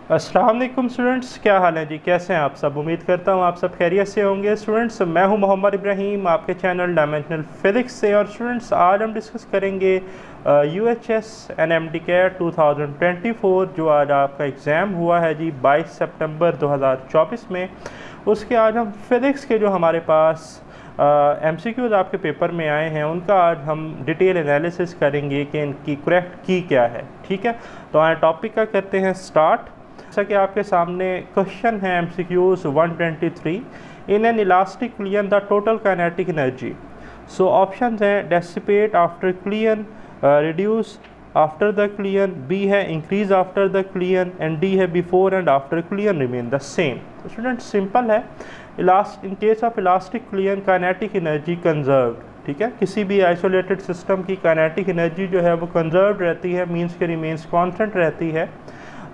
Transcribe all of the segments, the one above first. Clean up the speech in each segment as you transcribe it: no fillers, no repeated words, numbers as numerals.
अस्सलाम वालेकुम स्टूडेंट्स, क्या हाल है जी? कैसे हैं आप सब? उम्मीद करता हूँ आप सब खैरियत से होंगे। स्टूडेंट्स, मैं हूँ मोहम्मद इब्राहिम आपके चैनल डायमेंशनल फिज़िक्स से। और स्टूडेंट्स, आज हम डिस्कस करेंगे UHS NMD CAT 2024 जो आज आपका एग्ज़ाम हुआ है जी 22 सितंबर 2024 में। उसके आज हम फ़िज़िक्स के जो हमारे पास MCQs आपके पेपर में आए हैं उनका आज हम डिटेल एनालिसिस करेंगे कि इनकी करेक्ट की क्या है। ठीक है, तो आए टॉपिक का करते हैं स्टार्ट। जैसा कि आपके सामने क्वेश्चन है MCQs 123, in an elastic collision the total kinetic energy. So option हैं dissipate after collision, reduce after the collision, B है increase after the collision, and D है before and after collision remain the same. तो student simple है, in case of elastic collision kinetic energy conserved. ठीक है, किसी भी isolated system की kinetic energy जो है वो कंजर्व्ड रहती है, मीन्स के रिमेन्स कांस्टेंट रहती है।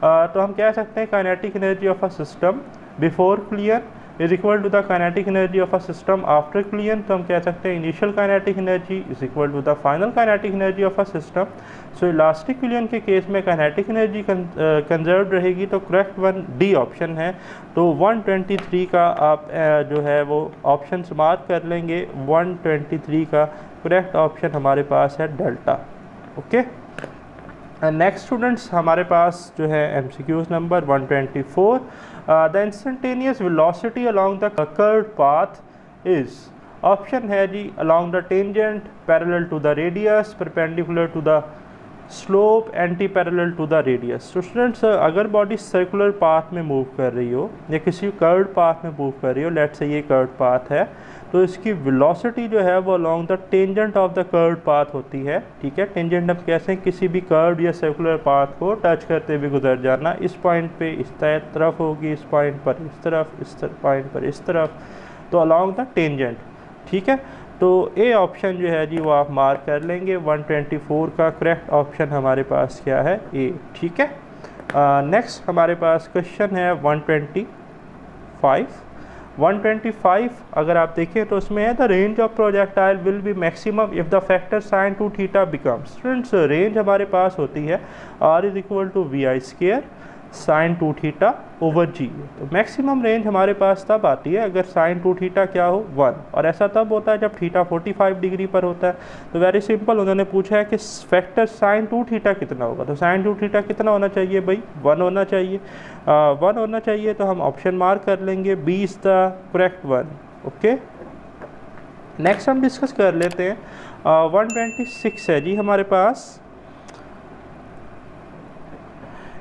तो हम कह सकते हैं kinetic energy of a system before collision is equal to the kinetic energy of a system after collision. तो हम कह सकते हैं initial kinetic energy is equal to the final kinetic energy of a system. So elastic collision के case में kinetic energy conserved रहेगी, तो correct one D option है। तो 123 का आप जो है वो ऑप्शन मार्क कर लेंगे। 123 का करेक्ट ऑप्शन हमारे पास है डेल्टा। ओके, नेक्स्ट स्टूडेंट्स, हमारे पास जो है MCQs number 124, the instantaneous velocity along the curved path is. Option है जी along the tangent, parallel to the radius, perpendicular to the slope, anti parallel to the radius. तो students, अगर body circular path में move कर रही हो या किसी कर्व्ड पाथ में मूव कर रही हो, लेट्स से ये कर्व्ड पाथ है, तो इसकी वेलोसिटी जो है वो along the tangent of the curved path होती है। ठीक है, टेंजेंट हम कैसे हैं, किसी भी कर्व्ड या सर्कुलर पाथ को टच करते हुए गुजर जाना। इस पॉइंट पे इस तरफ होगी, इस पॉइंट पर इस तरफ, इस पॉइंट पर इस तरफ, तो अलोंग द टेंजेंट। ठीक है, तो ए ऑप्शन जो है जी वो आप मार्क कर लेंगे। 124 का करेक्ट ऑप्शन हमारे पास क्या है, ए। ठीक है, नेक्स्ट हमारे पास क्वेश्चन है 125। 125 अगर आप देखें तो उसमें है the range of projectile will be maximum if the factor sin 2 theta becomes. Students, range हमारे पास होती है R is equal to VI² sin 2 theta over G। तो मैक्सिमम रेंज हमारे पास तब आती है अगर sin 2 थीटा क्या हो 1, और ऐसा तब होता है जब थीटा 45 डिग्री पर होता है। तो वेरी सिंपल, उन्होंने पूछा है कि फैक्टर sin 2 थीटा कितना होगा। तो sin 2 थीटा कितना होना चाहिए भाई, 1 होना चाहिए। 1 होना चाहिए, तो हम ऑप्शन मार्क कर लेंगे, B is the correct one. Okay, next हम डिस्कस कर लेते हैं 126 है जी हमारे पास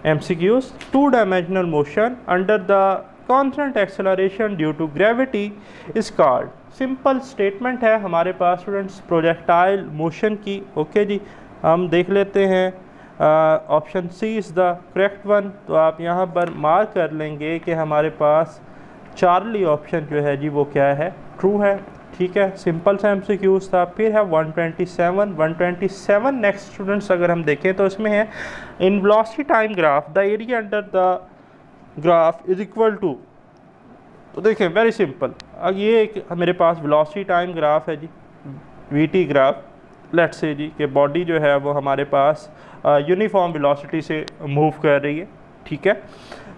MCQs, 2-dimensional motion under the constant acceleration due to gravity is called। Simple statement है हमारे पास स्टूडेंट्स प्रोजेक्टाइल मोशन की। ओके जी, हम देख लेते हैं option C is the correct one. तो आप यहाँ पर मार्क कर लेंगे कि हमारे पास चार्ली ऑप्शन जो है जी वो क्या है, ट्रू है। ठीक है, सिंपल सा MCQs था। फिर है 127 नेक्स्ट स्टूडेंट्स, अगर हम देखें तो इसमें है in velocity time graph the area under the graph is equal to. तो देखें वेरी सिंपल, अब ये एक मेरे पास वेलोसिटी टाइम ग्राफ है जी, VT ग्राफ। लेट्स से जी कि बॉडी जो है वो हमारे पास यूनिफॉर्म वेलोसिटी से मूव कर रही है। ठीक है,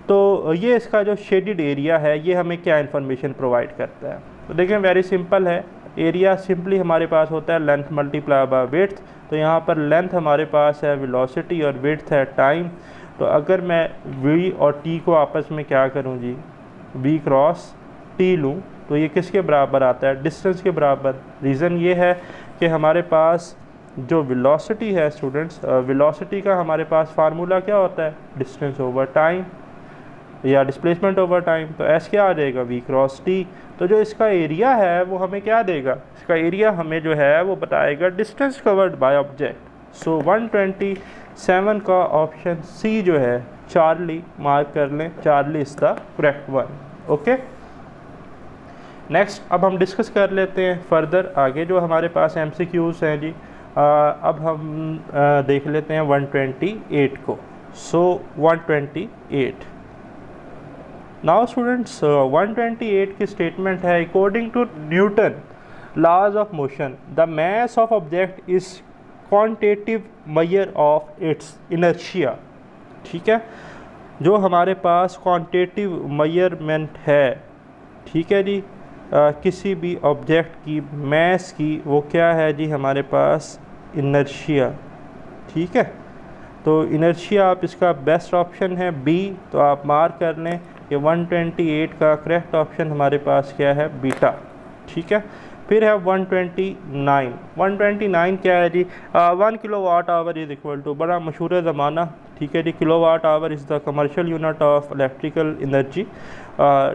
तो ये इसका जो शेडेड एरिया है ये हमें क्या इन्फॉर्मेशन प्रोवाइड करता है। तो देखें वेरी सिंपल है, एरिया सिंपली हमारे पास होता है लेंथ मल्टीप्लाई बाय विड्थ। तो यहाँ पर लेंथ हमारे पास है वेलोसिटी और विड्थ है टाइम। तो अगर मैं V और T को आपस में क्या करूँ जी, V क्रॉस T लूँ, तो ये किसके बराबर आता है, डिस्टेंस के बराबर। रीज़न ये है कि हमारे पास जो वेलोसिटी है स्टूडेंट्स, वेलोसिटी का हमारे पास फार्मूला क्या होता है, डिस्टेंस ओवर टाइम या डिस्प्लेसमेंट ओवर टाइम। तो एस क्या आ जाएगा, V क्रॉस T। तो जो इसका एरिया है वो हमें क्या देगा, इसका एरिया हमें जो है वो बताएगा डिस्टेंस कवर्ड बाय ऑब्जेक्ट। सो 127 का ऑप्शन सी जो है चार्ली मार्क कर लें, Charlie is the correct one. Okay, next अब हम डिस्कस कर लेते हैं फर्दर आगे जो हमारे पास MCQs हैं जी। अब हम देख लेते हैं 128 को। सो 128 नाउ स्टूडेंट्स, 128 की स्टेटमेंट है according to Newton laws of motion the mass of object is quantitative measure of its inertia. ठीक है, जो हमारे पास क्वांटिटेटिव मेजरमेंट है, ठीक है जी, किसी भी ऑब्जेक्ट की मास की, वो क्या है जी हमारे पास इनर्शिया, ठीक है। तो इनर्शिया आप इसका बेस्ट ऑप्शन है बी, तो आप मार्क कर लें कि 128 का करेक्ट ऑप्शन हमारे पास क्या है, बीटा, ठीक है। फिर है 129। 129 क्या है जी, 1 kilowatt hour is equal to, बड़ा मशहूर ज़माना, ठीक है जी, kilowatt hour is the commercial unit of electrical energy,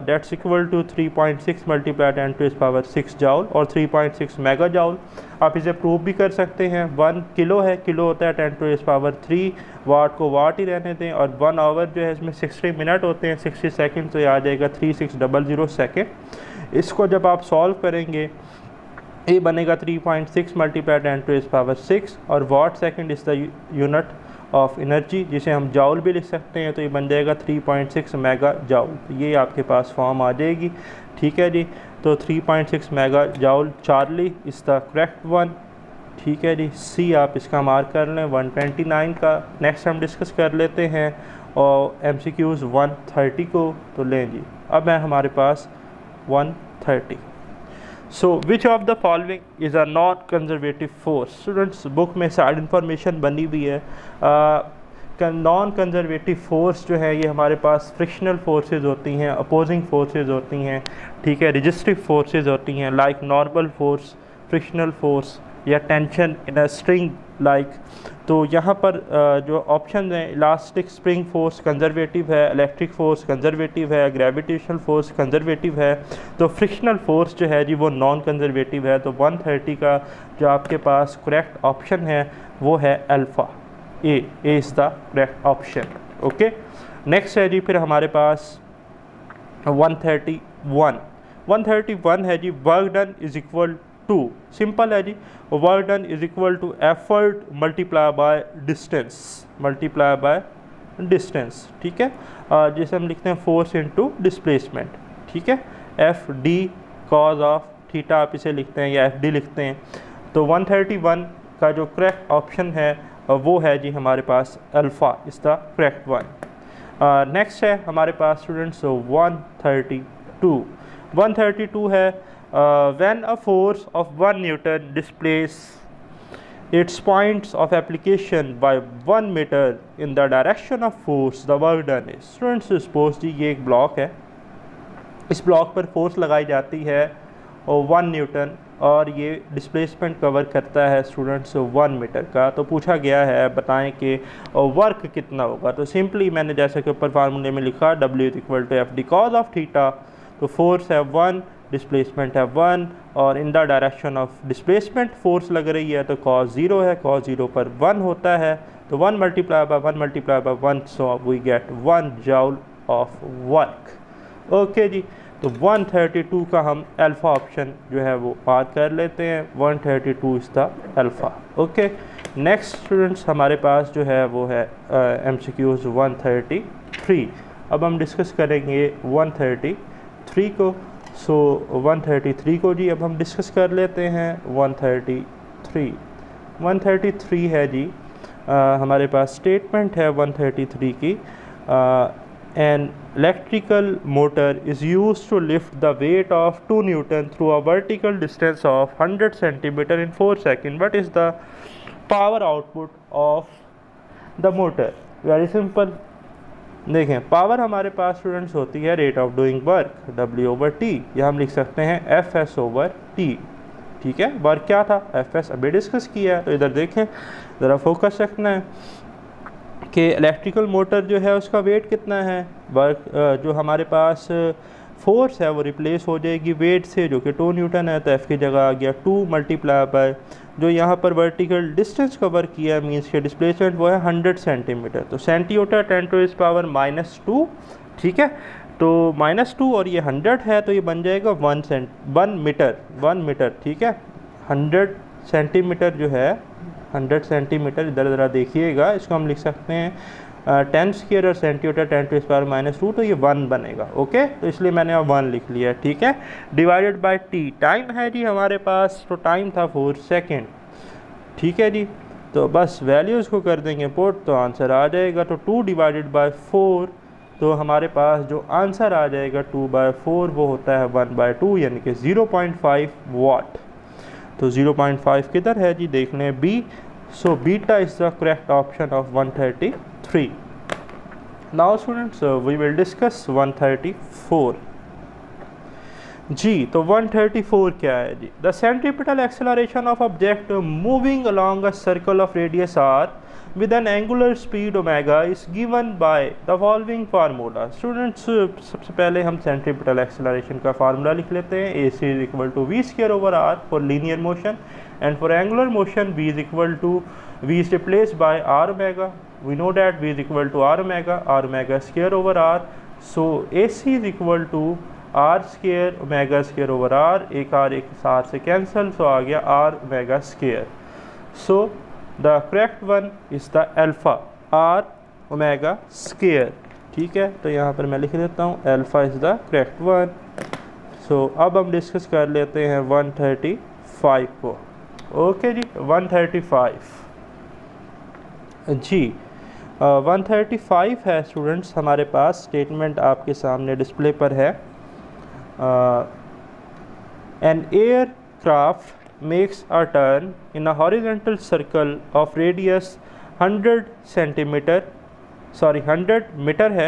that's equal to 3.6 multiply 10⁻⁶ joule और 3.6 मेगा जाउल। आप इसे प्रूव भी कर सकते हैं। 1 किलो है, किलो होता है 10⁻3, वाट को वाट ही रहने दें, और 1 आवर जो है इसमें 60 मिनट होते हैं, 60 सेकंड, तो ये आ जाएगा 3600 सेकंड। इसको जब आप सॉल्व करेंगे, ये बनेगा 3.6 मल्टीप्लाई 10⁻6, और watt second is the unit of energy, जिसे हम जाउल भी लिख सकते हैं, तो ये बन जाएगा 3.6 मेगा जाउल। तो ये आपके पास फॉर्म आ जाएगी, ठीक है जी। तो 3.6 mega joule Charlie is the correct one, ठीक है जी। सी आप इसका मार्क कर लें 129 का। नेक्स्ट हम डिस्कस कर लेते हैं और MCQs 130 को, तो लें जी। अब है हमारे पास 130। So which of the following is a non conservative force. Students book में साइड इंफॉर्मेशन बनी हुई है। नॉन कंजर्वेटिव फोर्स जो है ये हमारे पास फ्रिक्शनल फोर्सेस होती हैं, अपोजिंग फोर्सेस होती हैं, ठीक है, रेजिस्टिव फोर्सेस होती हैं, like normal force, frictional force, या tension in a string like. तो यहाँ पर जो ऑप्शन हैं, इलास्टिक स्प्रिंग फोर्स कंजर्वेटिव है, इलेक्ट्रिक फोर्स कंजर्वेटिव है, ग्रेविटेशनल फोर्स कंजर्वेटिव है। तो फ्रिक्शनल फोर्स जो है जी वो नॉन कंजर्वेटिव है। तो 130 का जो आपके पास करेक्ट ऑप्शन है वो है alpha, A is the correct option. Okay, next है जी फिर हमारे पास 131 है जी, work done is equal to, simple है जी, work done is equal to effort multiply by distance, ठीक है, जिसे हम लिखते हैं फोर्स इनटू डिस्प्लेसमेंट, ठीक है। F D cos of theta आप इसे लिखते हैं, या एफ डी लिखते हैं। तो 131 का जो करेक्ट ऑप्शन है वो है जी हमारे पास alpha is the correct one. Next है हमारे पास स्टूडेंट्स 132 है, when a force of 1 Newton displaces its points of application by 1 meter in the direction of force, the work done is। Students suppose जी ये एक ब्लॉक है, इस block पर फोर्स लगाई जाती है और 1 न्यूटन, और ये डिस्प्लेसमेंट कवर करता है स्टूडेंट्स 1 मीटर का। तो पूछा गया है बताएं कि वर्क कितना होगा। तो सिंपली मैंने जैसे कि ऊपर फार्मूले में लिखा W is equal to F D cos of theta. तो फोर्स है 1, डिस्प्लेसमेंट है 1, और in the direction of displacement force लग रही है तो cos 0 है, cos 0 पर 1 होता है, तो 1 multiply by 1, so we get 1 joule of work. Okay जी, तो 132 का हम अल्फ़ा ऑप्शन जो है वो मार्क कर लेते हैं, 132 is the alpha. Okay, next students हमारे पास जो है वो है MCQs 133। अब हम डिस्कस करेंगे 133 को। सो 133 को जी अब हम डिस्कस कर लेते हैं। 133 है जी, हमारे पास स्टेटमेंट है 133 की, an electrical motor is used to lift the weight of 2 newton through a vertical distance of 100 centimetre in 4 second. What is the power output of the motor? Very simple, देखें पावर हमारे पास students होती है rate of doing work, W/T, या हम लिख सकते हैं FS/T, ठीक है। वर्क क्या था, FS अभी डिस्कस किया है। तो इधर देखें, ज़रा फोकस रखना है कि इलेक्ट्रिकल मोटर जो है उसका वेट कितना है, वर्क जो हमारे पास फोर्स है वो रिप्लेस हो जाएगी वेट से, जो कि 2 न्यूटन है, तो F की जगह आ गया 2 मल्टीप्लाई बाय जो यहाँ पर वर्टिकल डिस्टेंस कवर किया है, मीन्स के डिस्प्लेसमेंट वो है 100 सेंटीमीटर। तो सेंटी होता है 10⁻⁻², ठीक है। तो -2 और ये 100 है, तो ये बन जाएगा 1 मीटर, ठीक है। 100 सेंटीमीटर जो है, 100 सेंटीमीटर, इधर ज़रा देखिएगा, इसको हम लिख सकते हैं 10 स्क्वायर और सेंटी होता है 10⁻², तो ये 1 बनेगा। ओके, तो इसलिए मैंने अब 1 लिख लिया, ठीक है। डिवाइडेड बाय टी, टाइम है जी हमारे पास, तो टाइम था 4 सेकेंड, ठीक है जी। तो बस वैल्यूज़ को कर देंगे पुट, तो आंसर आ जाएगा। तो 2 डिवाइडेड बाय 4 तो हमारे पास जो आंसर आ जाएगा 2/4 वो होता है 1/2 यानी कि 0.5 वाट। तो 0.5 किधर है जी, देख लें B. So beta is the correct option of 133। Now students we will discuss 134 जी। तो 134 क्या है जी, the centripetal acceleration of object moving along a circle of radius R with an angular speed omega is given by the following formula। Students सबसे पहले हम centripetal acceleration का formula लिख लेते हैं। AC is equal to v square over r for linear motion and for angular motion v is equal to v is replaced by r omega। we know that v is equal to r omega square over r। so AC is equal to r square omega square over r, एक r से cancel, सो आ गया r omega square। so the correct one is the alpha r omega square। ठीक है, तो यहाँ पर मैं लिख देता हूँ alpha is the correct one। so अब हम डिस्कस कर लेते हैं 135 को। ओके जी, 135 जी। 135 है स्टूडेंट्स, हमारे पास स्टेटमेंट आपके सामने डिस्प्ले पर है। An aircraft makes a turn in a horizontal circle of radius 100 meter है।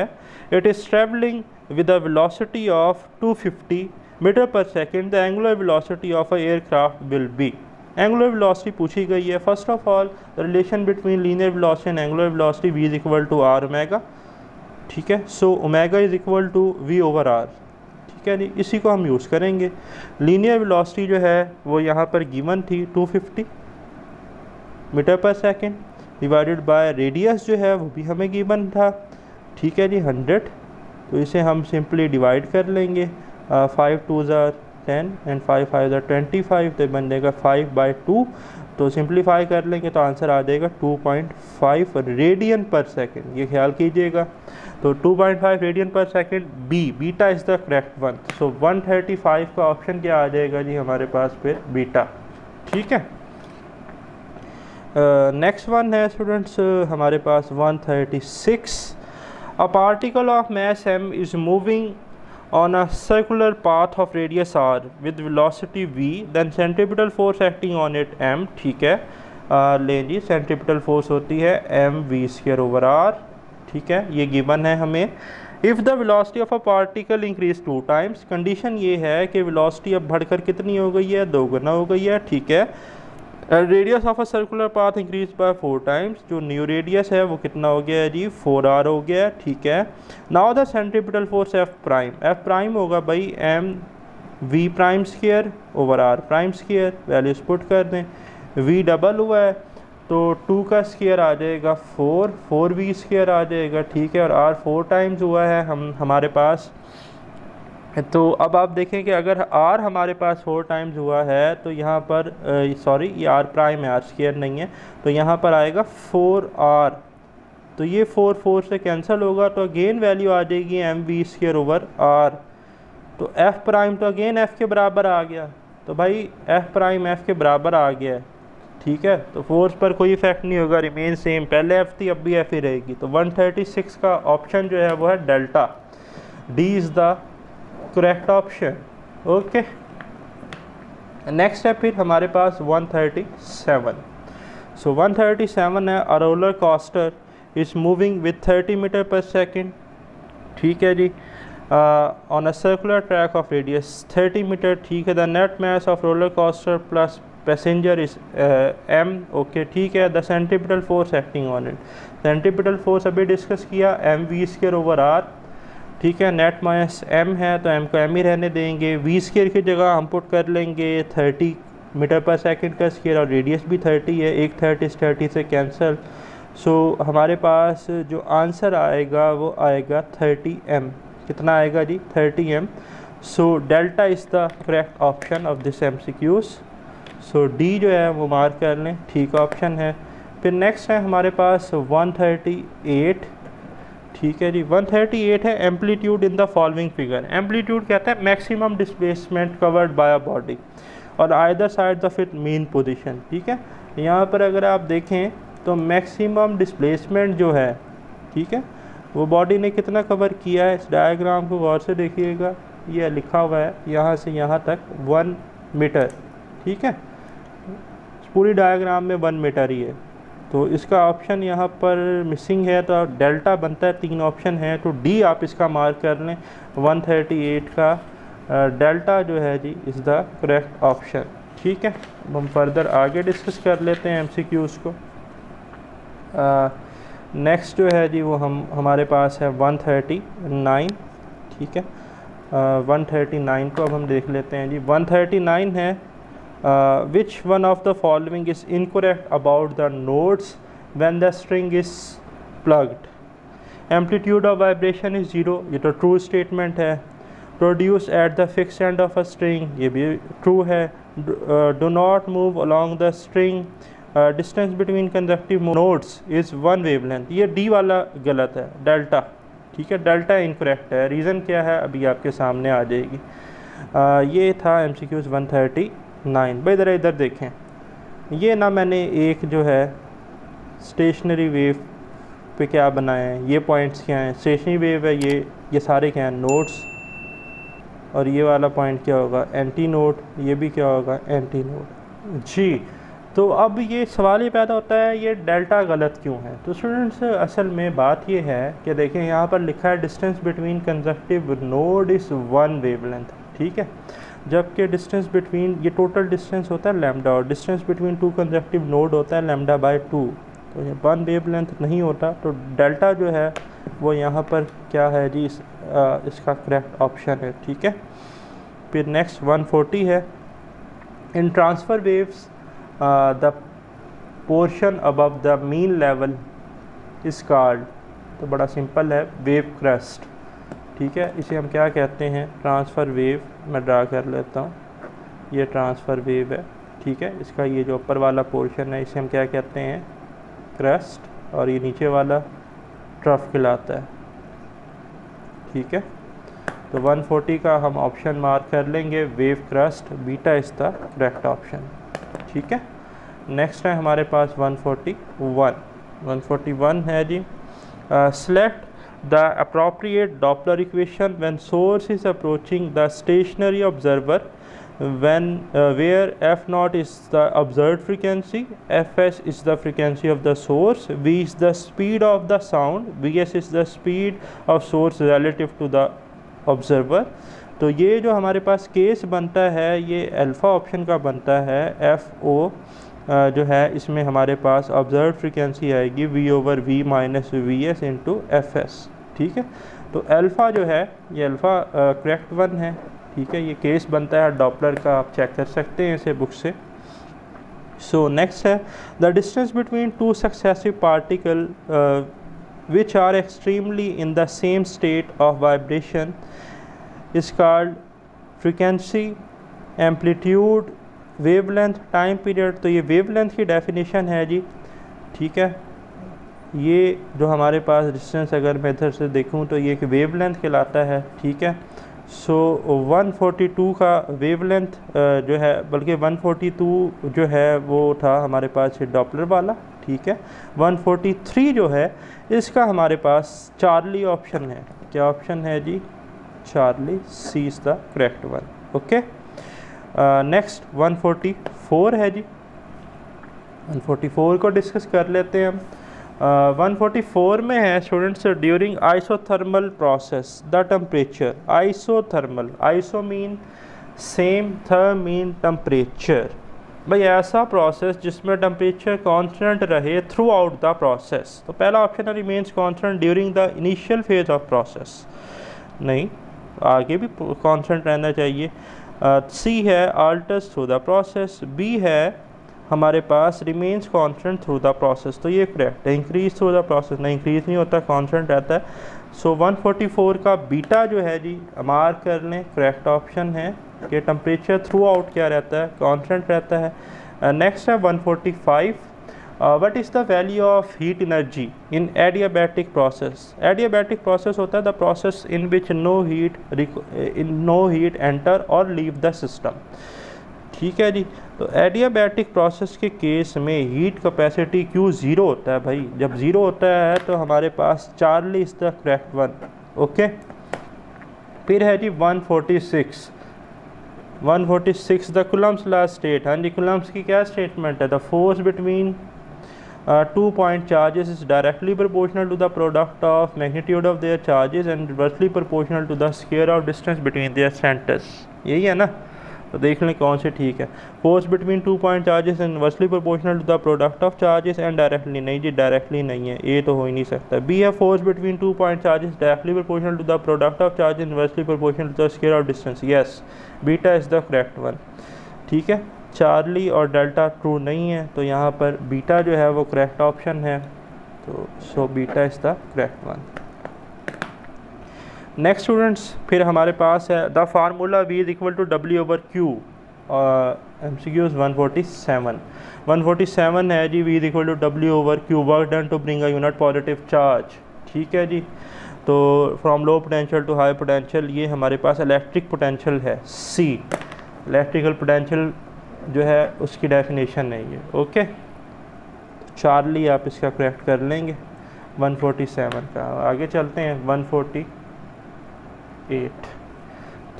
it is traveling with a velocity of 250 meter per second। the angular velocity of a aircraft will be। angular velocity पूछी गई है। first of all the relation between linear velocity and angular velocity v is equal to r omega। ठीक है, so omega is equal to v over r। ठीक है जी, इसी को हम यूज़ करेंगे। लीनियर वेलोसिटी जो है वो यहाँ पर गिवन थी 250 मीटर पर सेकंड, डिवाइडेड बाय रेडियस जो है वो भी हमें गिवन था। ठीक है जी, 100। तो इसे हम सिंपली डिवाइड कर लेंगे। 5 2 10 एंड 5 5 25, तो बन जाएगा 5/2। तो सिंप्लीफाई कर लेंगे तो आंसर आ जाएगा 2.5 रेडियन पर सेकंड, ये ख्याल कीजिएगा। तो 2.5 radian per second B, beta is the correct one. So 135 का ऑप्शन क्या आ जाएगा जी हमारे पास फिर बीटा। ठीक है, नेक्स्ट वन है स्टूडेंट्स हमारे पास 136। A particle of mass m is moving on a circular path of radius r with velocity v, then centripetal force acting on it m। ठीक है, लें जी, सेंट्रीपिटल फोर्स होती है mv स्क्वायर ओवर r। ठीक है, ये given है हमें। If the velocity of a particle increase 2 times, condition ये है कि वेलोसिटी अब बढ़कर कितनी हो गई है, 2 गुना हो गई है। ठीक है, radius of a circular path increase by 4 times, जो न्यू रेडियस है वो कितना हो गया है जी, 4r हो गया। ठीक है, now the centripetal force F prime होगा भाई m v prime square over r prime square, values put कर दें। v डबल हुआ है तो 2 का स्क्वायर आ जाएगा 4v स्क्वायर आ जाएगा। ठीक है, और r 4 टाइम्स हुआ है हमारे पास। तो अब आप देखें कि अगर r हमारे पास 4 टाइम्स हुआ है तो यहाँ पर सॉरी ये r प्राइम है, r स्क्वायर नहीं है, तो यहाँ पर आएगा 4r। तो ये 4 से कैंसिल होगा, तो अगेन वैल्यू आ जाएगी mv स्क्वायर ओवर r। तो f प्राइम तो अगेन f के बराबर आ गया, तो भाई f प्राइम f के बराबर आ गया है। ठीक है, तो फोर्स पर कोई इफेक्ट नहीं होगा, रिमेन सेम, पहले f थी अब भी f ही रहेगी। तो 136 का ऑप्शन जो है वो है delta, D is the correct option. Okay, next है फिर हमारे पास 137। सो 137 है, a roller coaster is moving with 30 metre per second. ठीक है जी, on a circular track of radius 30 metre. ठीक है, the net mass of roller coaster plus passenger is m। Okay, ठीक है, the centripetal force acting on it, centripetal force अभी discuss किया mv square over r। ठीक है, net मास m है तो m को m ही रहने देंगे। v स्क्वायर की जगह हम पुट कर लेंगे 30 मीटर पर सेकंड का स्क्वायर, और रेडियस भी 30 है, एक 30 से कैंसिल। सो हमारे पास जो आंसर आएगा वो आएगा 30m। कितना आएगा जी, 30m। So delta is the correct option of this MCQs। So D जो है वो मार्क कर लें, ठीक ऑप्शन है। फिर नेक्स्ट है हमारे पास 138। ठीक है जी, 138 है, amplitude in the following figure. Amplitude कहता है maximum displacement covered by a body और either side the fit mean position. ठीक है, यहाँ पर अगर आप देखें तो मैक्सिमम डिस्प्लेसमेंट जो है, ठीक है, वो बॉडी ने कितना कवर किया है, इस डायग्राम को गौर से देखिएगा, ये लिखा हुआ है यहाँ से यहाँ तक 1 मीटर, ठीक है, पूरी डायग्राम में 1 मीटर ही है। तो इसका ऑप्शन यहाँ पर मिसिंग है, तो डेल्टा बनता है, 3 ऑप्शन है, तो डी आप इसका मार्क कर लें, 138 का डेल्टा जो है जी इज़ द करेक्ट ऑप्शन, ठीक है। हम फर्दर आगे डिस्कस कर लेते हैं एमसीक्यूज़ को। नेक्स्ट जो है जी वो हमारे पास है 139, ठीक है। 139 को अब हम देख लेते हैं जी। 139 है which one of the following is incorrect about the notes when the string is plugged. Amplitude of vibration is 0, ये तो ट्रू स्टेटमेंट है। Produce at the fix end of a string, ये भी ट्रू है। Do not move along the string, distance between conjunctive nodes is 1 wavelength, ये D वाला गलत है, डेल्टा, ठीक है, डेल्टा इनकरेक्ट है। रीज़न क्या है अभी आपके सामने आ जाएगी। ये था MCQs 139। भाई ज़रा इधर देखें, ये ना मैंने एक जो है स्टेशनरी वेव पे क्या बनाया है, ये पॉइंट्स क्या हैं, स्टेशनरी वेव है, ये सारे क्या हैं, नोड्स, और ये वाला पॉइंट क्या होगा, एंटी नोड, ये भी क्या होगा, एंटी नोड जी। तो अब ये सवाल ये पैदा होता है ये डेल्टा गलत क्यों है। तो स्टूडेंट्स असल में बात ये है कि देखें यहाँ पर लिखा है distance between conjunctive node is 1 wavelength, ठीक है, जबकि डिस्टेंस बिटवीन, ये टोटल डिस्टेंस होता है लैम्डा, और डिस्टेंस बिटवीन 2 कंजक्टिव नोड होता है λ/2, तो ये 1 वेवलेंथ नहीं होता। तो डेल्टा जो है वो यहाँ पर क्या है जी, इसका करेक्ट ऑप्शन है, ठीक है। फिर नेक्स्ट 140 है, in transverse waves the portion above the mean level is called, तो बड़ा सिंपल है, वेव क्रस्ट, ठीक है। इसे हम क्या कहते हैं, ट्रांसफ़र वेव, मैं ड्रा कर लेता हूँ, ये ट्रांसफ़र वेव है, ठीक है। इसका ये जो ऊपर वाला पोर्शन है इसे हम क्या कहते हैं, क्रस्ट, और ये नीचे वाला ट्रफ कहलाता है, ठीक है। तो 140 का हम ऑप्शन मार्क कर लेंगे, wave crest, beta is the correct option, ठीक है। नेक्स्ट है हमारे पास 141 है जी। Select the appropriate Doppler equation when source is approaching the stationary observer when where f0 is the observed frequency, fs is the frequency of the source, v is the speed of the sound, vs is the speed of source relative to the observer। तो ये जो हमारे पास case बनता है ये alpha option का बनता है, FO जो है इसमें हमारे पास ऑब्जर्व फ्रीक्वेंसी आएगी v/v minus vs into fs, ठीक है। तो अल्फ़ा जो है ये अल्फ़ा करेक्ट वन है, ठीक है, ये केस बनता है डॉपलर का, आप चेक कर सकते हैं इसे बुक से। सो नेक्स्ट है the distance between 2 successive particle which are extremely in the same state of vibration is called frequency, amplitude, wavelength, time period. तो ये वेवलेंथ की डेफिनेशन है जी, ठीक है। ये जो हमारे पास डिस्टेंस अगर मैं इधर से देखूं तो ये एक वेवलेंथ कहलाता है, ठीक है। सो 142 का वेवलेंथ जो है, बल्कि 142 जो है वो था हमारे पास ये डॉपलर वाला, ठीक है। 143 जो है इसका हमारे पास चार्ली ऑप्शन है, क्या ऑप्शन है जी, Charlie, C is the correct one, okay. Next 144 है जी, 144 को डिस्कस कर लेते हैं हम। 144 में है students, during isothermal process the temperature, isothermal, iso mean same, therm mean temperature, भाई ऐसा प्रोसेस जिसमें टेम्परेचर कांस्टेंट रहे थ्रू आउट द प्रोसेस। तो पहला ऑप्शन है remains constant during the initial phase of process, नहीं आगे भी कांस्टेंट रहना चाहिए। सी है alters through the process, B है हमारे पास remains constant through the process, तो ये करेक्ट है। इंक्रीज थ्रू द प्रोसेस, नहीं इंक्रीज नहीं होता, कांस्टेंट रहता है। सो 144 का बीटा जो है जी मार्क कर लें, करेक्ट ऑप्शन है कि टेम्परेचर थ्रू आउट क्या रहता है, कांस्टेंट रहता है। नेक्स्ट है 145, what is the value of heat energy in adiabatic process. Adiabatic process होता है the process in which no heat enter और लीव द सिस्टम। ठीक है जी। तो एडियाबैटिक प्रोसेस के केस में हीट कैपेसिटी क्यों ज़ीरो होता है भाई? जब ज़ीरो होता है तो हमारे पास Charlie is the correct one. Okay, फिर है जी 146 द कूलम्स लॉ स्टेट। हाँ जी, कूलम्स की क्या स्टेटमेंट है? The force between 2 point charges is directly proportional to the product of magnitude of their charges and inversely proportional to the square of distance between their centers। यही है ना? तो देख लें कौन से ठीक है। Force between 2 point charges inversely proportional to the product of charges and directly, नहीं जी डायरेक्टली नहीं है, ए तो हो ही नहीं सकता। बी है force between 2 point charges directly proportional to the product of charges inversely proportional to the square of distance. Yes, beta is the correct one. ठीक है, चार्ली और डेल्टा ट्रू नहीं है, तो यहाँ पर बीटा जो है वो करेक्ट ऑप्शन है, तो so beta is the correct one. Next students, फिर हमारे पास है the formula V is equal to W/Q। MCQs 147 है जी। V is equal to W/Q, work done to bring a unit positive charge. ठीक है जी। तो from low potential to high potential, ये हमारे पास इलेक्ट्रिक पोटेंशियल है C। इलेक्ट्रिकल पोटेंशियल जो है उसकी डेफिनेशन है ये। ओके, चार्ली आप इसका करेक्ट कर लेंगे 147 का। आगे चलते हैं 148।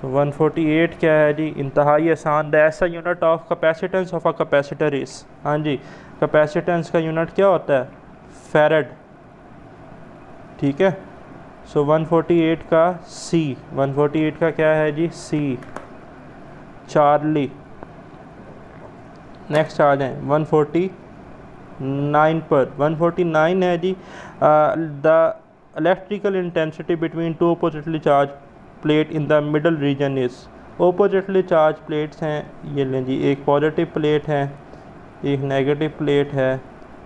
तो 148 क्या है जी? इंतहाई आसान। द ऐसा unit of capacitance of a capacitor is. हाँ जी, कैपेसिटेंस का यूनिट क्या होता है? फैरड। ठीक है, सो 148 का C, 148 का क्या है जी? C, Charlie. नेक्स्ट आ जाएं 149 पर। 149 है जी, the electrical intensity between two oppositely charge plate in the middle region is. Oppositely charge plates हैं, ये लें जी, एक पॉजिटिव प्लेट है, एक नेगेटिव प्लेट है,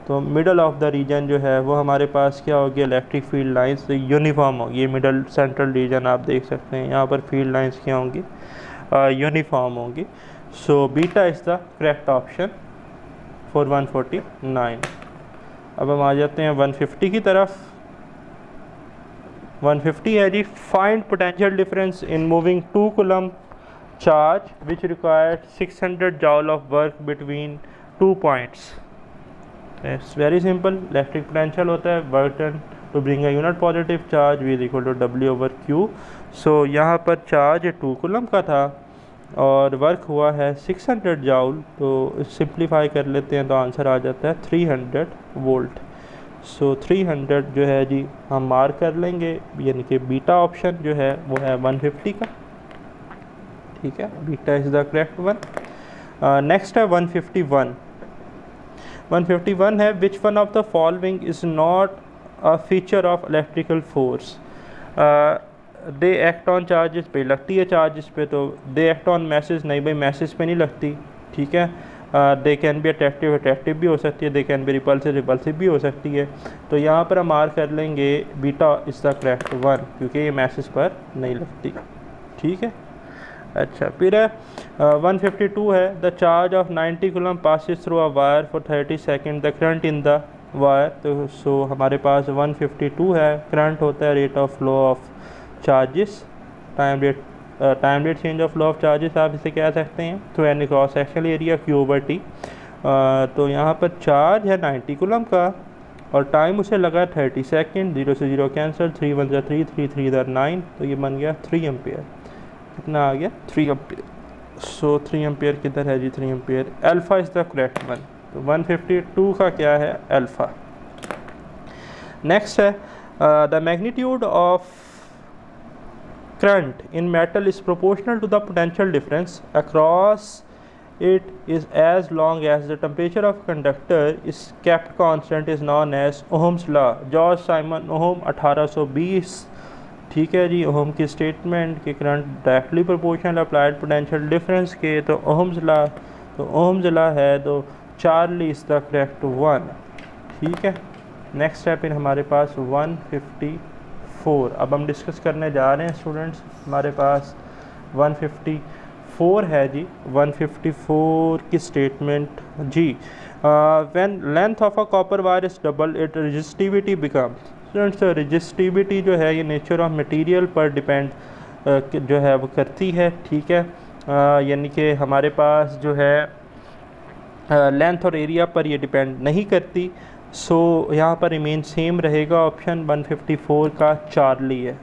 तो मिडल ऑफ द रीजन जो है वो हमारे पास क्या होगी? इलेक्ट्रिक फील्ड लाइंस यूनिफॉर्म होगी। ये मिडल सेंट्रल रीजन आप देख सकते हैं, यहाँ पर फील्ड लाइंस क्या होंगी? यूनिफॉर्म होंगी। सो beta is the correct option for 149। अब हम आ जाते हैं 150 की तरफ। 150 है जी, find potential difference in moving 2 coulomb charge which required 600 joule of work between 2 points. It's very simple. Electric potential होता है work done to bring a unit positive charge V is equal to W/Q। So यहाँ पर charge 2 coulomb का था और work हुआ है 600 जॉल, तो सिंप्लीफाई कर लेते हैं तो आंसर आ जाता है 300 वोल्ट। सो 300 जो है जी हम मार्क कर लेंगे, यानी कि बीटा ऑप्शन जो है वो है 150 का। ठीक है, beta is the correct one. Next है 151। 151 है which one of the following is not a feature of electrical force. They act on charges पे लगती है, चार्जेस पे, तो दे एक्ट ऑन मैसेज, नहीं भाई मैसेज पे नहीं लगती। ठीक है, दे कैन बी अट्रैक्टिव भी हो सकती है, दे कैन बी रिपल्सिव भी हो सकती है। तो यहाँ पर हम मार्क कर लेंगे beta is the correct one, क्योंकि ये मैसेज पर नहीं लगती। ठीक है, अच्छा फिर है 152 है the charge of 90 coulomb passes through a wire for 30 second the current in the wire. तो सो हमारे पास 152 है, करंट होता है rate of flow of charges, time rate change of flow of charges आप इसे कह सकते हैं। तो N cross sectional area Q/T। तो यहाँ पर चार्ज है 90 कूलम का और टाइम उसे लगा 30 सेकेंड, 0 से 0 कैंसिल, 3 1 3 3 3 9, तो ये बन गया 3 एम्पेयर। कितना आ गया? 3 एम्पेयर। सो 3 एम्पेयर किधर है जी? 3 ampere. Alpha is the correct one. तो 152 का क्या है? अल्फ़ा। नेक्स्ट है the magnitude of current in metal is proportional to the potential difference across it is as long as the temperature of conductor is kept constant is known as Ohm's law। George Simon ohm 1820। ठीक है जी, ohm की statement कि current directly proportional applied potential difference के, तो Ohm's law, तो Ohm's law है, तो Charlie is the correct one. ठीक है, नेक्स्ट है फिर हमारे पास 154। अब हम डिस्कस करने जा रहे हैं स्टूडेंट्स, हमारे पास 154 है जी। 154 की स्टेटमेंट जी, when length of a copper wire is double it resistivity become. Students resistivity जो है ये नेचर ऑफ मटेरियल पर डिपेंड जो है वो करती है। ठीक है, यानी कि हमारे पास जो है लेंथ और एरिया पर ये डिपेंड नहीं करती। सो यहाँ पर रिमेन सेम रहेगा, ऑप्शन 154 का चार्ली है,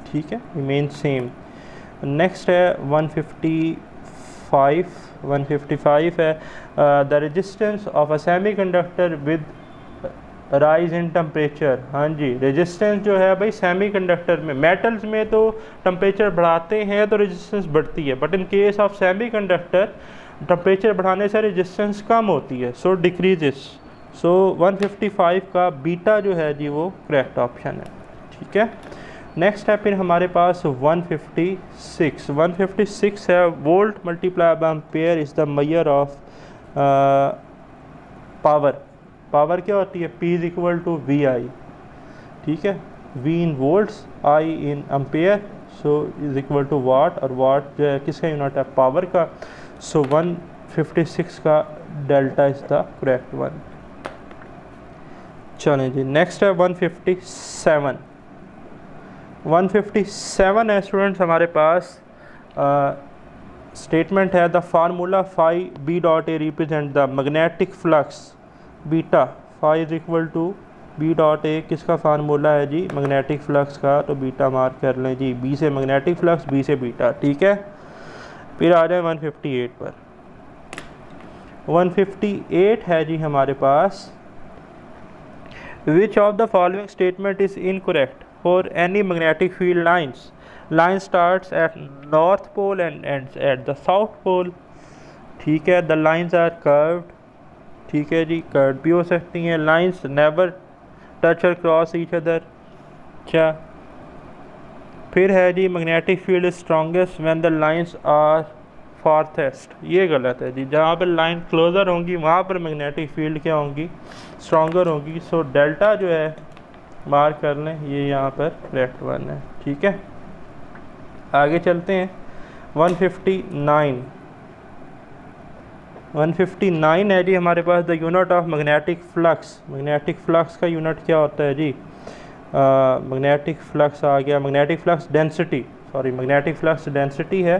ठीक है, रिमेन सेम। नेक्स्ट है 155 है the resistance of a semiconductor with rise in temperature. हाँ जी, रेजिस्टेंस जो है भाई सेमीकंडक्टर में, मेटल्स में तो टेम्परेचर बढ़ाते हैं तो रेजिस्टेंस बढ़ती है, but in case of semiconductor temperature बढ़ाने से रेजिस्टेंस कम होती है, सो डिक्रीजेस। सो 155 का बीटा जो है जी वो करेक्ट ऑप्शन है, ठीक है। नेक्स्ट है फिर हमारे पास 156 है volt multiply by ampere is the measure of power क्या होती है, P is equal to VI, ठीक है, V in volts, I in ampere, so is equal to watt, और वाट जो है किसका यूनिट है, पावर का। सो 156 का delta is the correct one. चलें जी, नेक्स्ट है 157 है स्टूडेंट्स हमारे पास स्टेटमेंट है the formula phi B dot A represent the magnetic flux beta, phi is equal to B dot A किसका फार्मूला है जी, मैग्नेटिक फ्लक्स का, तो बीटा मार्क कर लें जी, बी से मैग्नेटिक फ्लक्स, बी से बीटा, ठीक है। फिर आ जाए 158 पर। 158 है जी हमारे पास which of the following statement is incorrect for any magnetic field lines, line starts at north pole and ends at the south pole, ठीक है, द लाइन्स आर कर्व्ड, ठीक है जी, कर्व्ड भी हो सकती हैं, लाइन्स नेवर टच और cross each other. अच्छा, फिर है जी magnetic field is strongest when the lines are farthest, ये गलत है जी, जहाँ पर लाइन क्लोज़र होंगी वहाँ पर मैग्नेटिक फील्ड क्या होंगी, स्ट्रॉन्गर होंगी। सो डेल्टा जो है मार्क कर लें, ये यहाँ पर करेक्ट वन है, ठीक है। आगे चलते हैं 159 है जी हमारे पास the unit of magnetic flux, magnetic flux का यूनिट क्या होता है जी, मैग्नेटिक फ्लक्स आ गया, magnetic flux density, sorry magnetic flux density है,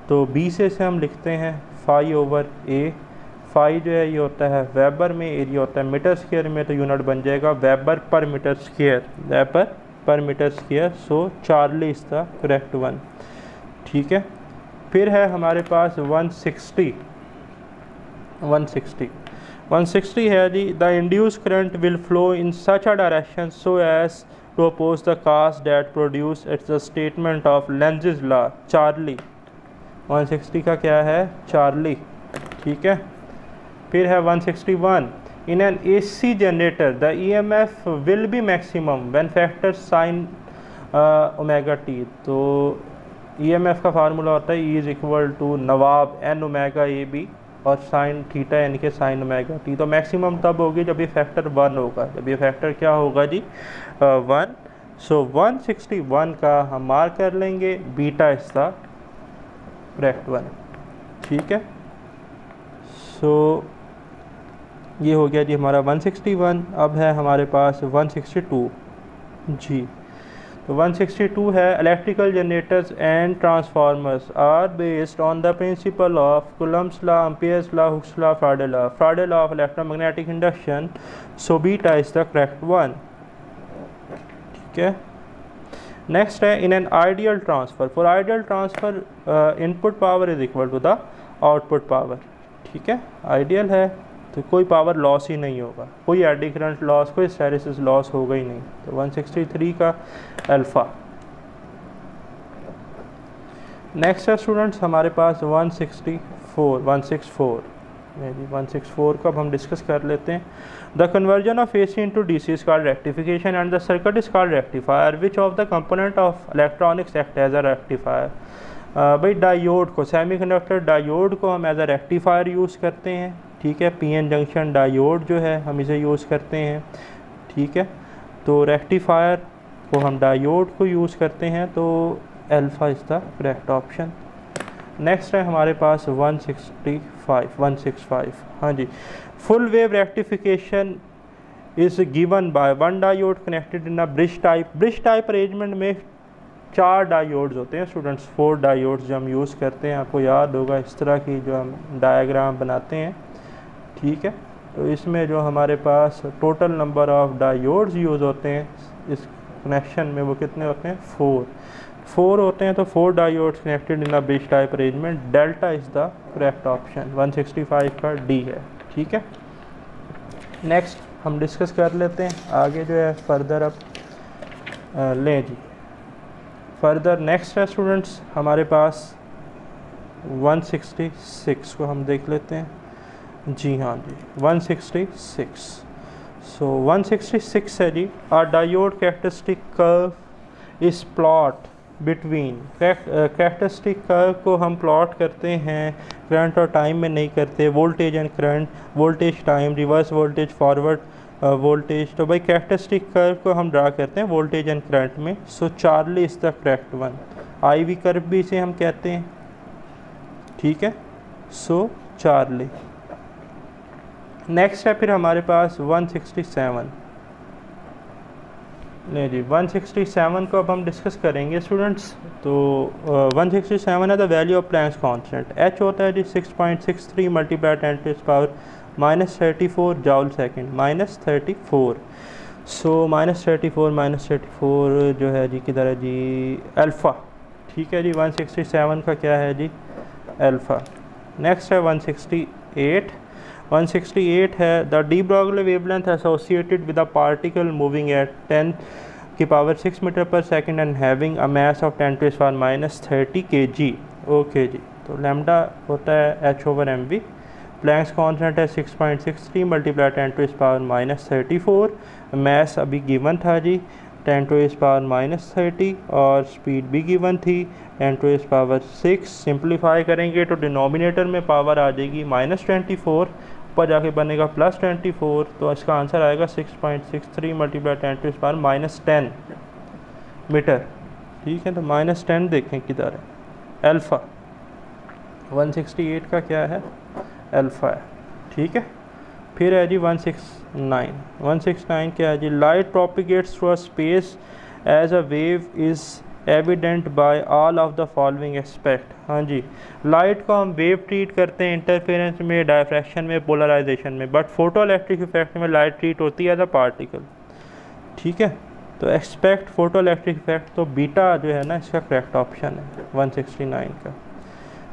तो बी से हम लिखते हैं फाई ओवर ए, फाई जो है ये होता है वेबर में, एरिया होता है मीटर स्क्वायर में, तो यूनिट बन जाएगा weber per metre square, weber per metre square. So Charlie is the correct one, ठीक है। फिर है हमारे पास 160 है जी the induced current will flow in such a direction so as to oppose the cause that produce it's the statement of Lenz's law, Charlie. 160 का क्या है, चार्ली, ठीक है। फिर है 161 in an AC generator the EMF will be maximum when factor sine omega T, तो EMF का formula होता है E इज इक्वल टू नवाब N ओमेगा AB और साइन थीटा यानी कि साइन ओमेगा टी, तो मैक्सिमम तब होगी जब ये फैक्टर 1 होगा, जब ये फैक्टर क्या होगा जी 1। सो 161 का हम मार्क कर लेंगे, beta is the correct one, ठीक है। सो ये हो गया जी हमारा 161। अब है हमारे पास 162 जी, तो 162 है electrical generators and transformers are based on the principle of Coulomb's law, Ampere's law, Hooke's law, Faraday law of electromagnetic induction, so beta is the correct one, ठीक है। नेक्स्ट है in an ideal transfer, for ideal transfer input power is equal to the output power, ठीक है, ideal है तो कोई power loss ही नहीं होगा, कोई एडी करंट लॉस, कोई हिस्टैरिसीस लॉस होगा ही नहीं, तो 163 का अल्फ़ा। नेक्स्ट है स्टूडेंट्स हमारे पास 164 का अब हम डिस्कस कर लेते हैं। The conversion of AC into DC is called rectification and the circuit is called rectifier, which of the component of electronics act as a rectifier. भाई डायोड को, सेमीकंडक्टर डायोड को हम एज अ रेक्टिफायर यूज़ करते हैं, ठीक है, PN junction diode जो है हम इसे यूज़ करते हैं, ठीक है, तो रेक्टिफायर को हम डायोड को यूज़ करते हैं, तो alpha is the correct option. Next है हमारे पास 165, हाँ जी, full wave rectification is given by one diode connected in a bridge type arrangement में 4 डायोड्स होते हैं स्टूडेंट्स, 4 डायोड्स जो हम यूज़ करते हैं, आपको याद होगा इस तरह की जो हम डायग्राम बनाते हैं, ठीक है। तो इसमें जो हमारे पास total number of diodes use होते हैं इस कनेक्शन में वो कितने होते हैं, 4 होते हैं। तो 4 diodes connected in a bridge type arrangement, delta is the correct option, 165 का डी है, ठीक है। नेक्स्ट हम डिस्कस कर लेते हैं आगे जो है फर्दर। अब लें जी फर्दर नेक्स्ट है स्टूडेंट्स हमारे पास 166 को हम देख लेते हैं। जी हाँ जी 166। सो 166 है जी, आ डायोड कैरेक्टरिस्टिक कर्व इस प्लॉट बिटवीन, कैरेक्टरिस्टिक कर्व को हम प्लॉट करते हैं करंट और टाइम में नहीं करते, voltage and current, voltage time, reverse voltage, forward voltage. तो भाई कैरेक्टरिस्टिक कर्व को हम ड्रा करते हैं वोल्टेज एंड करंट में। So Charlie is the correct one, I V curve भी इसे हम कहते हैं, ठीक है। सो चार्ली। नेक्स्ट है फिर हमारे पास 167। नहीं जी 167 को अब हम डिस्कस करेंगे स्टूडेंट्स। तो 167 है the value of Planck's constant, H होता है जी 6.63 multiply 10 to the power -34 जॉल second, -34। सो -34 जो है जी किधर है जी, अल्फ़ा, ठीक है जी। 167 का क्या है जी, अल्फ़ा। नेक्स्ट है 168 है the de Broglie wavelength associated with a particle moving at 10⁻6 metre per second and having a mass of 10 to the power -30 kg। Okay जी, तो लैम्डा होता है h/mv, प्लैंक्स कांस्टेंट है 6.63 multiply 10 to the power -34, mass अभी given था जी 10 to the power -30 और speed भी given थी 10 to the power 6। सिंप्लीफाई करेंगे तो डिनोमिनेटर में पावर आ जाएगी -24, ऊपर जाके बनेगा +24। तो इसका आंसर आएगा 6.63 multiply 10 to the power -10 metre, ठीक है। तो -10 देखें किधर है, अल्फ़ा। 168 का क्या है, अल्फ़ा है, ठीक है। फिर है जी 169 क्या है जी, light propagates through a space as a wave is evident by all of the following aspect. हाँ जी, लाइट को हम वेव ट्रीट करते हैं इंटरफेरेंस में, डायफ्रैक्शन में, पोलराइजेशन में, बट फोटो इलेक्ट्रिक इफेक्ट में लाइट ट्रीट होती है एज अ पार्टिकल, ठीक है। तो एक्सपेक्ट फोटो इलेक्ट्रिक इफेक्ट, तो बीटा जो है ना इसका करेक्ट ऑप्शन है 169 का।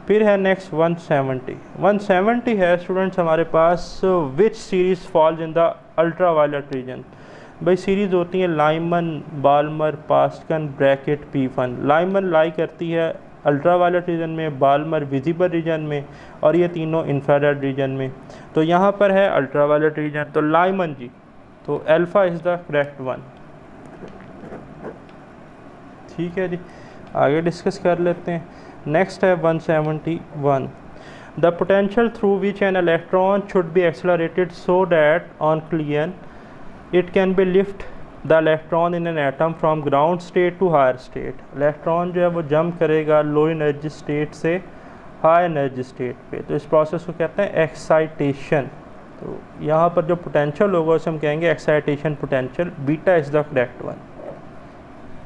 फिर है नेक्स्ट 170 है स्टूडेंट्स हमारे पास, which series falls in the ultra violet region. भाई सीरीज़ होती है Lyman, Balmer, Paschen, Brackett, Pfund. Lyman lie करती है अल्ट्रा वायलेट रीजन में, बाल्मर विजिबल रीजन में, और ये तीनों इंफ्रारेड रीजन में। तो यहाँ पर है अल्ट्रा वायलेट रीजन, तो लाइमन जी, तो alpha is the correct one, ठीक है जी। आगे डिस्कस कर लेते हैं। नेक्स्ट है 171 the potential through which an electron should be accelerated so that on clear it can be lift the electron in an atom from ground state to higher state. Electron जो है वो jump करेगा low energy state से high energy state पे, तो इस process को कहते हैं एक्साइटेशन। तो यहाँ पर जो पोटेंशियल होगा उसे हम कहेंगे excitation potential, beta is the correct one,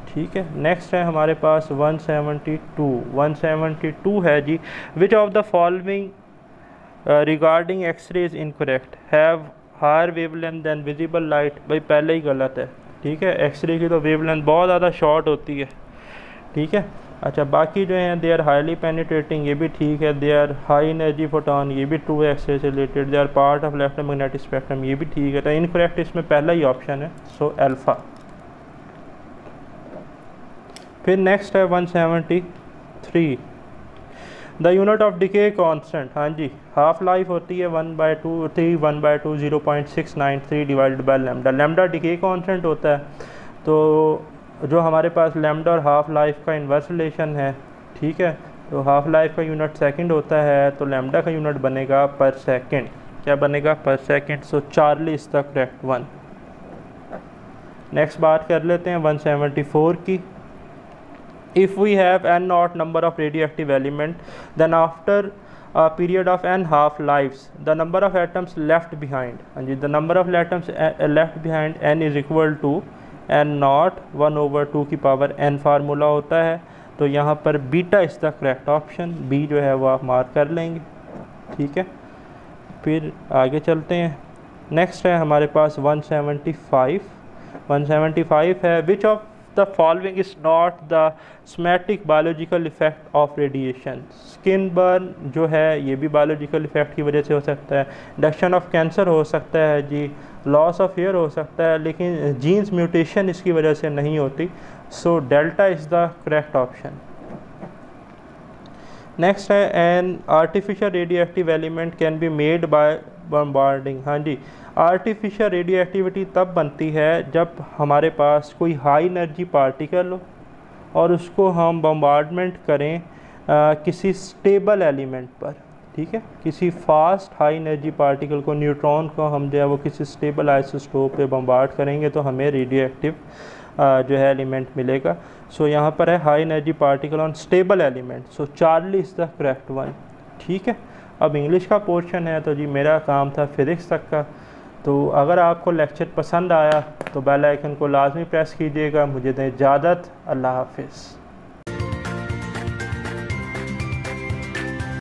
ठीक है। नेक्स्ट है हमारे पास 172 है जी, which of the following regarding X ray is incorrect, have higher wavelength than visible light. भाई पहले ही गलत है, ठीक है। एक्सरे की तो वेवलेंथ बहुत ज़्यादा शॉर्ट होती है, ठीक है। अच्छा बाकी जो हैं दे आर हाईली पेनिट्रेटिंग, ये भी ठीक है। They are high energy photon, ये भी ट्रू है एक्सरे से related. They are part of electromagnetic spectrum, ये भी ठीक है। तो इनकरेक्ट इसमें पहला ही ऑप्शन है, सो अल्फ़ा। फिर नेक्स्ट है 173 the unit of decay constant. हाँ जी, हाफ लाइफ होती है 1/2 0.693 divided by lambda. Lambda decay constant होता है, तो जो हमारे पास लैम्डा और हाफ लाइफ का इन्वर्स रिलेशन है, ठीक है। तो हाफ लाइफ का यूनिट सेकंड होता है, तो लैम्डा का यूनिट बनेगा पर सेकंड। क्या बनेगा, पर second. So Charlie is the correct one. Next बात कर लेते हैं 174 की। If we have n naught number of radioactive element, then after a period of n half lives, the number of atoms left behind, and the number of atoms left behind n is equal to n naught 1/2 की power n formula होता है। तो यहाँ पर beta is the correct option, B जो है वो आप मार्क कर लेंगे। ठीक है, फिर आगे चलते हैं। नेक्स्ट है हमारे पास 175 है, विच of the following is not the somatic biological effect of radiation. Skin burn जो है ये भी बायोलॉजिकल इफेक्ट की वजह से हो सकता है, इंडक्शन ऑफ कैंसर हो सकता है जी, लॉस ऑफ हेयर हो सकता है, लेकिन जीन्स म्यूटेशन इसकी वजह से नहीं होती। So delta is the correct option. Next है an artificial radio active element can be made by bombarding. हाँ जी, आर्टिफिशियल रेडियो एक्टिविटी तब बनती है जब हमारे पास कोई हाई एनर्जी पार्टिकल हो और उसको हम बम्बार्डमेंट करें किसी स्टेबल एलिमेंट पर। ठीक है, किसी फास्ट हाई एनर्जी पार्टिकल को, न्यूट्रॉन को हम जो है वो किसी स्टेबल आइसोटोप पे बम्बार्ड करेंगे तो हमें रेडियो एक्टिव जो है एलिमेंट मिलेगा। सो यहाँ पर है high energy particle on stable element, so Charlie is the correct one. ठीक है, अब इंग्लिश का पोर्शन है, तो जी मेरा काम था फिज़िक्स तक का। तो अगर आपको लेक्चर पसंद आया तो बेल आइकन को लाजमी प्रेस कीजिएगा। मुझे दें इजाज़त, अल्लाह हाफिज़।